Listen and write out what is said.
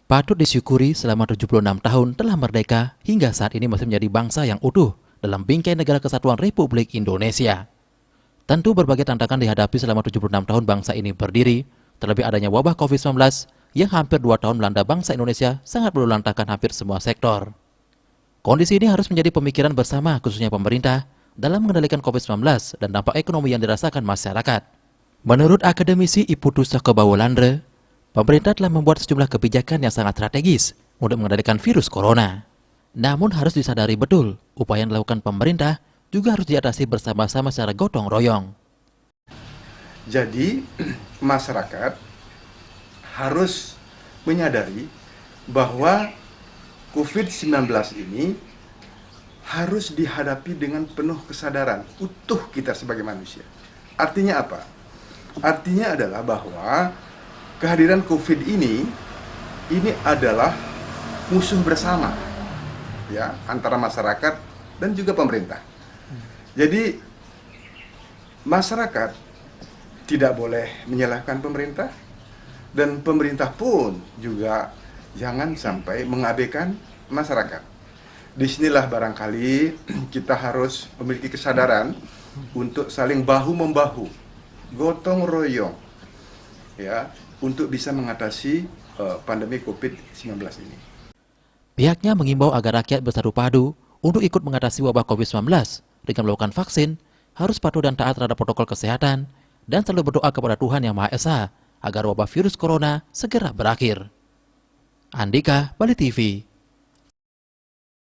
Patut disyukuri selama 76 tahun telah merdeka hingga saat ini masih menjadi bangsa yang utuh dalam bingkai negara kesatuan Republik Indonesia. Tentu berbagai tantangan dihadapi selama 76 tahun bangsa ini berdiri, terlebih adanya wabah COVID-19 yang hampir 2 tahun melanda bangsa Indonesia sangat meluluhlantakkan hampir semua sektor. Kondisi ini harus menjadi pemikiran bersama khususnya pemerintah dalam mengendalikan COVID-19 dan dampak ekonomi yang dirasakan masyarakat. Menurut akademisi Iputus Sokobawolandre, pemerintah telah membuat sejumlah kebijakan yang sangat strategis untuk mengendalikan virus corona. Namun harus disadari betul, upaya yang dilakukan pemerintah juga harus diatasi bersama-sama secara gotong royong. Jadi, masyarakat harus menyadari bahwa COVID-19 ini harus dihadapi dengan penuh kesadaran utuh kita sebagai manusia. Artinya apa? Artinya adalah bahwa kehadiran COVID ini adalah musuh bersama ya antara masyarakat dan juga pemerintah. Jadi masyarakat tidak boleh menyalahkan pemerintah dan pemerintah pun juga jangan sampai mengabaikan masyarakat. Disinilah barangkali kita harus memiliki kesadaran untuk saling bahu-membahu, gotong royong ya untuk bisa mengatasi pandemi COVID-19 ini. Pihaknya mengimbau agar rakyat bersatu padu untuk ikut mengatasi wabah COVID-19 dengan melakukan vaksin, harus patuh dan taat terhadap protokol kesehatan, dan selalu berdoa kepada Tuhan Yang Maha Esa agar wabah virus corona segera berakhir. Andika, Bali TV.